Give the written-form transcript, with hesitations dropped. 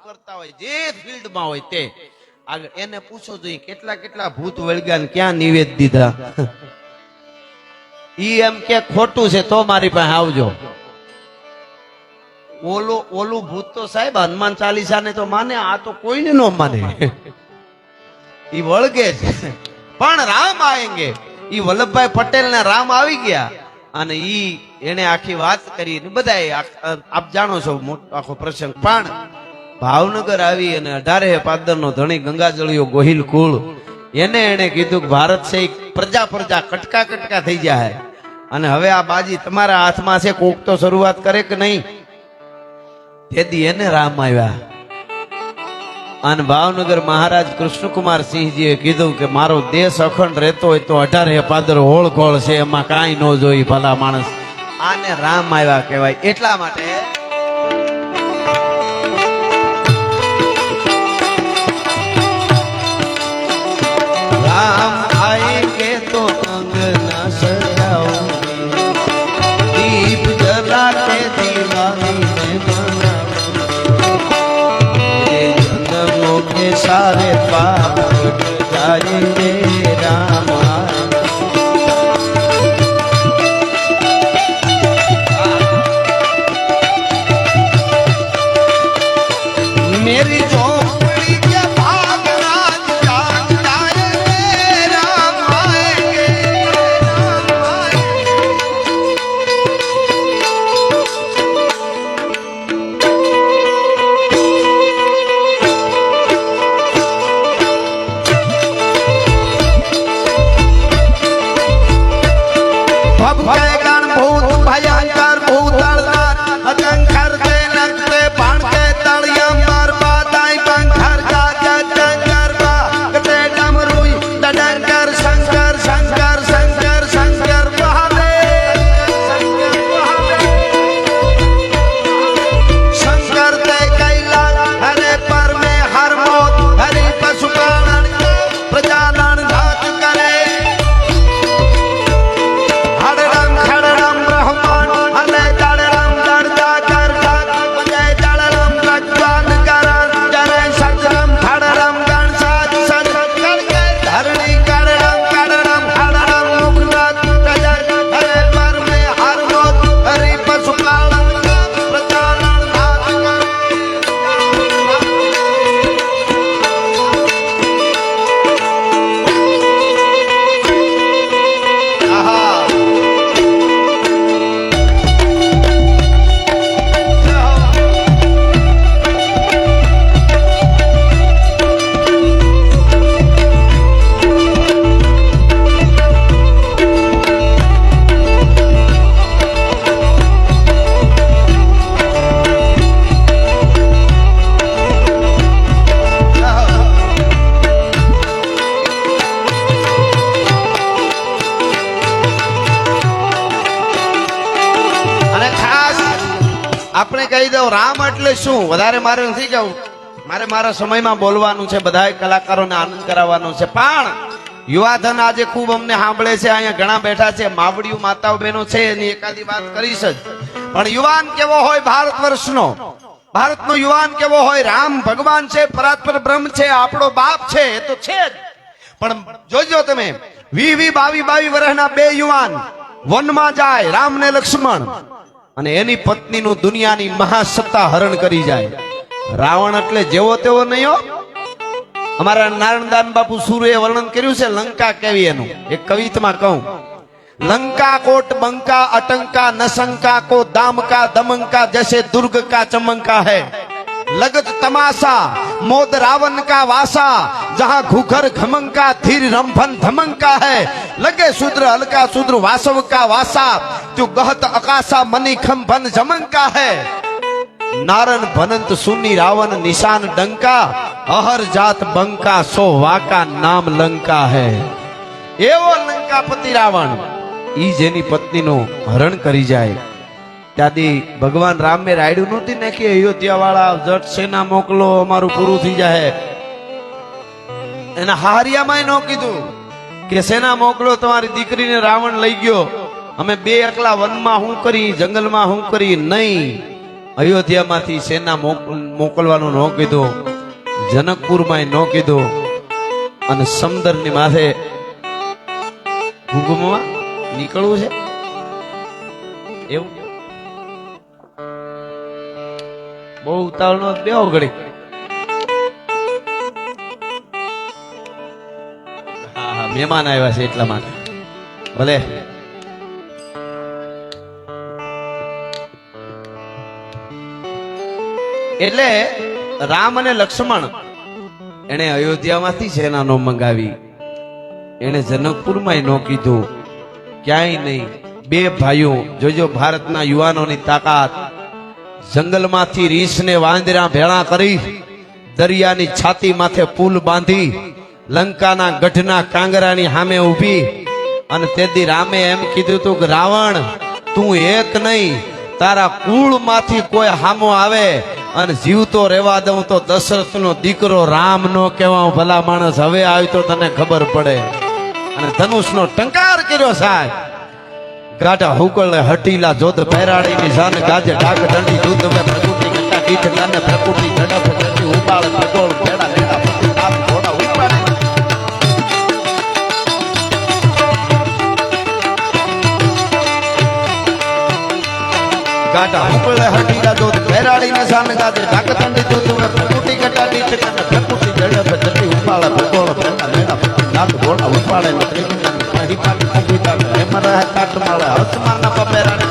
કરતા હોય જે ફિલ્ડમાં હોય તે આગળ એને પૂછો જોઈએ કેટલા કેટલા ભૂત વળગ્યા ક્યાં નિવેદ દીધા. ઈ એમ કે ખોટું છે તો મારી પાસે આવજો. ઓલું ભૂત તો સાહેબ હનુમાન ચાલીસા ને તો માને, આ તો કોઈને ન માને. ઈ વળગે છે પણ રામ આવેંગે. ઈ વલ્લભભાઈ પટેલ ને રામ આવી ગયા અને ઈ એને આખી વાત કરી. બધા આપ જાણો છો આખો પ્રસંગ. પણ ભાવનગર આવી અને 18 પાદર નો ધણી ગંગાજળિયો ગોહિલ કુળ એને કીધું કે ભારત છે પ્રજા પ્રજા કટકા કટકા થઈ જાય અને હવે આ બાજી તમારા હાથમાં છે, કોક તો શરૂઆત કરે કે નહીં. તેથી એને રામ આવ્યા અને ભાવનગર મહારાજ કૃષ્ણકુમાર સિંહજીએ કીધું કે મારો દેશ અખંડ રહેતો હોય તો 18 પાદર હોળઘોળ છે, એમાં કાંઈ ન જોઈ ભલા માણસ. આને રામ આવ્યા કહેવાય. એટલા માટે राम आएंगे तो अंगना सजाऊंगी, दीप जला के दीवानी में मनाऊंगी, जन्मों के सारे पाप मिट जाएंगे राम मेरी झोपड़ी के भाग राज जाग जाएंगे राम आएंगे राम आएंगे। भव भय गण भूत भयंकर भूतलदार अजंखर के नखरे बाण के तड़ियम बर्बाद आई पंखर का जंगर बा कटे डमरुई डडंकर शंकर शंकर शंकर शंकर महादेव शंकर ते कैला हरे पर में हर मौत हरि पशुपालन प्रजालन घात करे हरदम खड़रम ब्रह्मण हले दड़रम दड़दा कर पंजय दड़रम रजवान करन जरे सजरम खड़रम गण साज सज करके धरणी कररम कररम हररम मुखनाथ तजर हरे पर में हर मौत हरि पशुपालन प्रजालन घात करे आहा અને ખાસ આપણે કહી દઉં રામ એટલે શું. વધારે મારે નથી કહું, મારે મારા સમયમાં બોલવાનું છે, બધા કલાકારોને આનંદ કરાવવાનો છે. પણ યુવાધન આજે ખૂબ અમને સાંભળે છે, અહીંયા ઘણા બેઠા છે, માવડીઓ માતાઓ બહેનો છે, એની એકાદી વાત કરીશ જ. પણ યુવાન કેવો હોય ભારત વર્ષનો, ભારતનો યુવાન કેવો હોય. રામ ભગવાન છે, પરાત્પર બ્રહ્મ છે, આપણો બાપ છે, એ તો છે જ. પણ જોજો તમે 20-22 વર્ષના બે યુવાન વનમાં જાય, રામ ને લક્ષ્મણ, અને એની પત્નીનું દુનિયાની મહાસત્તા હરણ કરી જાય. રાવણ એટલે જેવો તેવો નહીં હો. અમારા નારાયણદાન બાપુ સુરે વર્ણન કર્યું છે લંકા કેવી એનું. એક કવિતામાં કહું, लंका कोट बंका अटंका नशंका को दाम का दमंका जैसे दुर्ग का चमंका है। लगत तमाशा मोद रावण का वासा जहां घुघर घमंका धीर रंभन धमंका है। लगे शूद्र हल्का शूद्र वासव का वासा जो गहत अकाशा मनी खंभन जमंका है। नारन भनंत सुनी रावण निशान डंका अहर जात बंका सो वाका नाम लंका है। एवो लंकापति रावण ई जेनी पत्नी नो हरण करी जाए त्यादी भगवान राम में रायडू नती ने कि अयोध्या वाला जट सेना मोकलो अमारू पूरू थी जाए। एना हारिया में नो कीधु कि सेना मोकलो तमारी दीकरी ने रावण लई गयो, अमे बे एकला वन में हूँ करी जंगल में हूँ करी नहीं। અયોધ્યામાંથી સેના મોકલવાનું ન કીધું, જનકપુરમાં ન કીધું, અને સમંદરની માથે ભૂગમાં નીકળવું છે એવું. બહુ ઉતાવળ નો બેહો ઘડી. હા હા, મહેમાન આવ્યા છે એટલા માટે. ભલે એટલે રામ અને લક્ષ્મણ એને અયોધ્યામાંથી સેના નો મંગાવી, એને જનકપુરમાં ન કીધું, ક્યાંય નહીં. બે ભાઈઓ, જોજો ભારતના યુવાનોની તાકાત. જંગલમાંથી રીછને વાંદરા ભેળા કરી, દરિયાની છાતી માથે પુલ બાંધી, લંકાના ગઢના કાંગરાની સામે ઊભી, અને તેથી રામે એમ કીધું તું કે રાવણ, તું એક નહીં, તારા કુળમાંથી કોઈ હામો આવે અને જીવતો રહેવા દઉં તો દશરથનો દીકરો રામ નો કહેવા. ભલા માણસ, હવે આવી તો તને ખબર પડે. અને ધનુષનો ટંકાર કર્યો સાહેબ. ગાઢા હુકળે હટીલા જોધ પહેરાડીની જાન ગાજે ઢાક દંડી દૂધ મે પ્રકૃતિ ગંટા કીઠ કાને પ્રકૃતિ ઝડપ ગતિ ઉપાળ પગોળ પેડા લેડા પતિ આપ ઘોડા ઉપાડે. ગાઢા હુકળે હટીલા જોધ પહેરાડીની જાન ગાજે ઢાક દંડી દૂધ મે પ્રકૃતિ ગંટા કીઠ કાને પ્રકૃતિ ઝડપ ગતિ ઉપાળ પગોળ પેડા લેડા પતિ આપ ઘોડા ઉપાડે. ત્રિગુણ હરિપાલી કવિતા હેમર હે કાટ માળે હસમાના પપેરાને